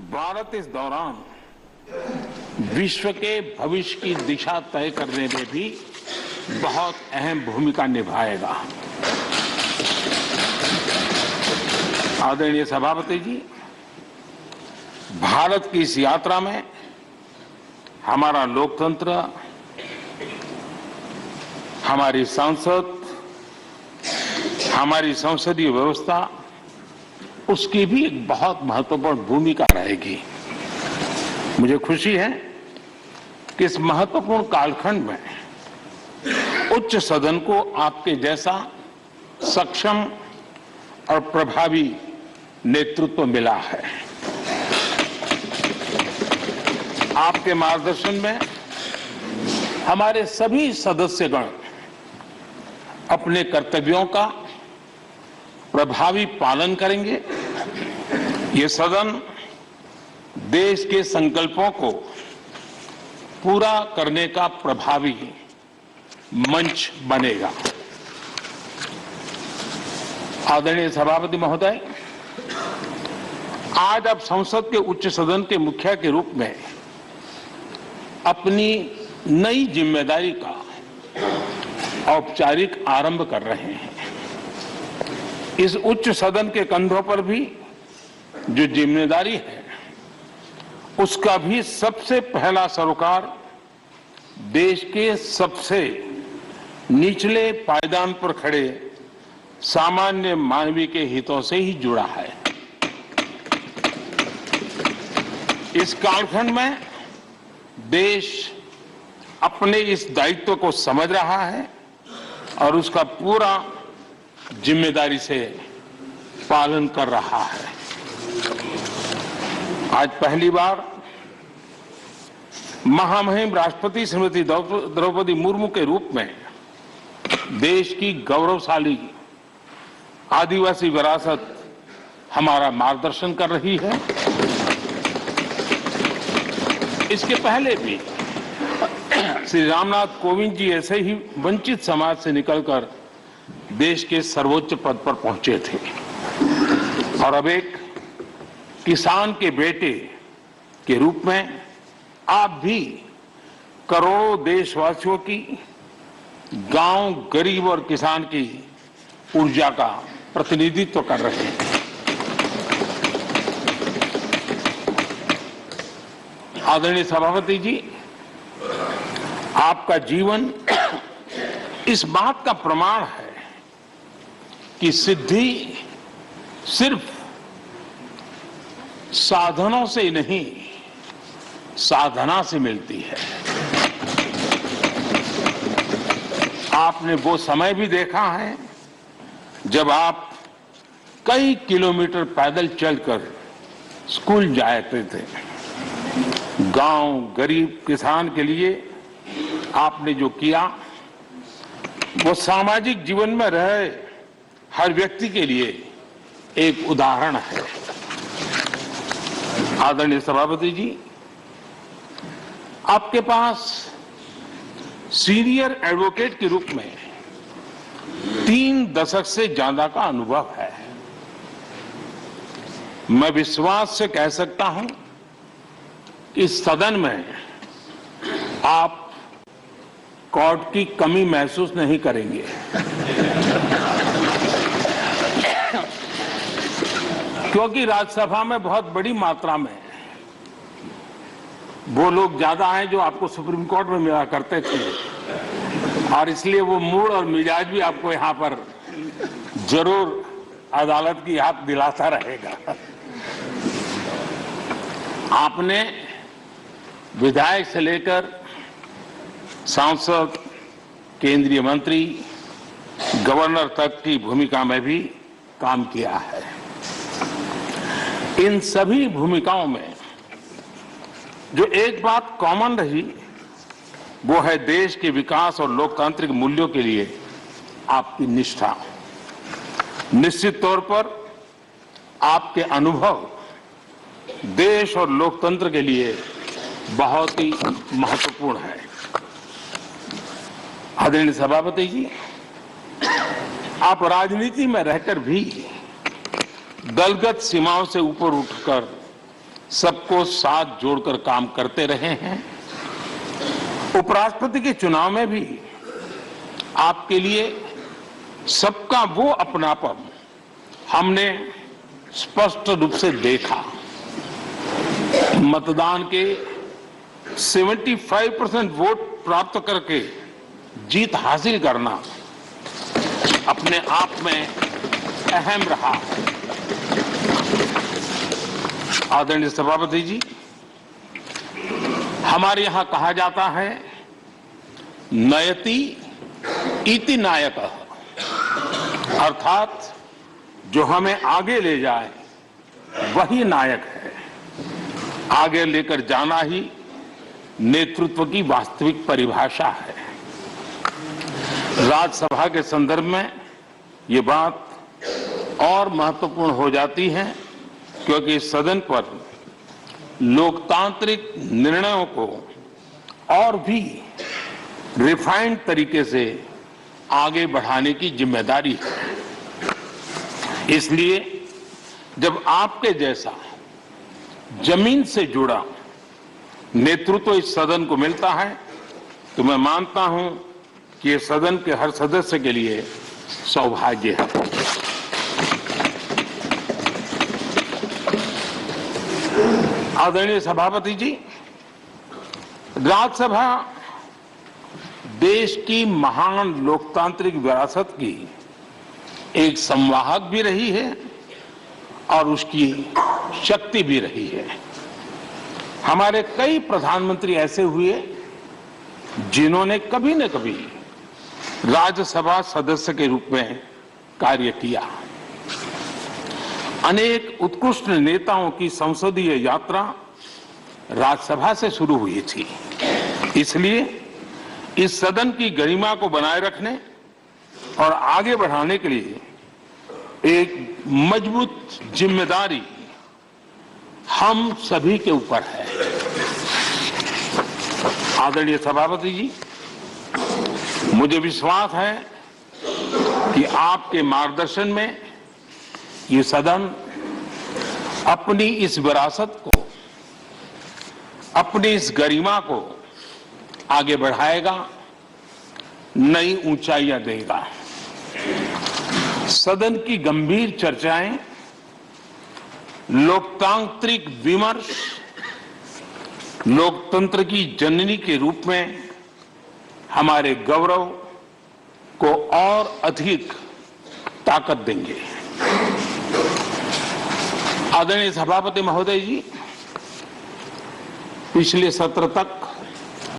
भारत इस दौरान विश्व के भविष्य की दिशा तय करने में भी बहुत अहम भूमिका निभाएगा। आदरणीय सभापति जी, भारत की इस यात्रा में हमारा लोकतंत्र, हमारी संसद, हमारी संसदीय व्यवस्था, उसकी भी एक बहुत महत्वपूर्ण भूमिका रहेगी। मुझे खुशी है कि इस महत्वपूर्ण कालखंड में उच्च सदन को आपके जैसा सक्षम और प्रभावी नेतृत्व मिला है। आपके मार्गदर्शन में हमारे सभी सदस्यगण अपने कर्तव्यों का प्रभावी पालन करेंगे। ये सदन देश के संकल्पों को पूरा करने का प्रभावी मंच बनेगा। आदरणीय सभापति महोदय, आज आप संसद के उच्च सदन के मुखिया के रूप में अपनी नई जिम्मेदारी का औपचारिक आरंभ कर रहे हैं। इस उच्च सदन के कंधों पर भी जो जिम्मेदारी है, उसका भी सबसे पहला सरोकार देश के सबसे निचले पायदान पर खड़े सामान्य मानवीय के हितों से ही जुड़ा है। इस कालखंड में देश अपने इस दायित्व को समझ रहा है और उसका पूरा जिम्मेदारी से पालन कर रहा है। आज पहली बार महामहिम राष्ट्रपति श्रीमती द्रौपदी मुर्मू के रूप में देश की गौरवशाली आदिवासी विरासत हमारा मार्गदर्शन कर रही है। इसके पहले भी श्री रामनाथ कोविंद जी ऐसे ही वंचित समाज से निकलकर देश के सर्वोच्च पद पर पहुंचे थे और अब एक किसान के बेटे के रूप में आप भी करोड़ों देशवासियों की, गांव, गरीब और किसान की ऊर्जा का प्रतिनिधित्व कर रहे हैं। आदरणीय सभापति जी, आपका जीवन इस बात का प्रमाण है कि सिद्धि सिर्फ साधनों से ही नहीं, साधना से मिलती है। आपने वो समय भी देखा है जब आप कई किलोमीटर पैदल चलकर स्कूल जाते थे। गांव, गरीब, किसान के लिए आपने जो किया वो सामाजिक जीवन में रहे हर व्यक्ति के लिए एक उदाहरण है। आदरणीय सभापति जी, आपके पास सीनियर एडवोकेट के रूप में 3 दशक से ज्यादा का अनुभव है। मैं विश्वास से कह सकता हूं कि इस सदन में आप कोर्ट की कमी महसूस नहीं करेंगे। क्योंकि राज्यसभा में बहुत बड़ी मात्रा में वो लोग ज्यादा हैं जो आपको सुप्रीम कोर्ट में मिला करते थे और इसलिए वो मूड और मिजाज भी आपको यहां पर जरूर अदालत की याद दिलाता रहेगा। आपने विधायक से लेकर सांसद, केंद्रीय मंत्री, गवर्नर तक की भूमिका में भी काम किया है। इन सभी भूमिकाओं में जो एक बात कॉमन रही वो है देश के विकास और लोकतांत्रिक मूल्यों के लिए आपकी निष्ठा। निश्चित तौर पर आपके अनुभव देश और लोकतंत्र के लिए बहुत ही महत्वपूर्ण है। आदरणीय सभापति जी, आप राजनीति में रहकर भी दलगत सीमाओं से ऊपर उठकर सबको साथ जोड़कर काम करते रहे हैं। उपराष्ट्रपति के चुनाव में भी आपके लिए सबका वो अपनापन हमने स्पष्ट रूप से देखा। मतदान के 75% वोट प्राप्त करके जीत हासिल करना अपने आप में अहम रहा। आदरणीय सभापति जी, हमारे यहां कहा जाता है नयति इति नायकः, अर्थात जो हमें आगे ले जाए वही नायक है। आगे लेकर जाना ही नेतृत्व की वास्तविक परिभाषा है। राज्यसभा के संदर्भ में ये बात और महत्वपूर्ण हो जाती है क्योंकि इस सदन पर लोकतांत्रिक निर्णयों को और भी रिफाइंड तरीके से आगे बढ़ाने की जिम्मेदारी है। इसलिए जब आपके जैसा जमीन से जुड़ा नेतृत्व इस सदन को मिलता है तो मैं मानता हूं कि ये सदन के हर सदस्य के लिए सौभाग्य है। आदरणीय सभापति जी, राज्यसभा देश की महान लोकतांत्रिक विरासत की एक संवाहक भी रही है और उसकी शक्ति भी रही है। हमारे कई प्रधानमंत्री ऐसे हुए जिन्होंने कभी न कभी राज्यसभा सदस्य के रूप में कार्य किया। अनेक उत्कृष्ट नेताओं की संसदीय यात्रा राज्यसभा से शुरू हुई थी। इसलिए इस सदन की गरिमा को बनाए रखने और आगे बढ़ाने के लिए एक मजबूत जिम्मेदारी हम सभी के ऊपर है। आदरणीय सभापति जी, मुझे विश्वास है कि आपके मार्गदर्शन में ये सदन अपनी इस विरासत को, अपनी इस गरिमा को आगे बढ़ाएगा, नई ऊंचाइयां देगा। सदन की गंभीर चर्चाएं, लोकतांत्रिक विमर्श लोकतंत्र की जननी के रूप में हमारे गौरव को और अधिक ताकत देंगे। आदरणीय सभापति महोदय जी, पिछले सत्र तक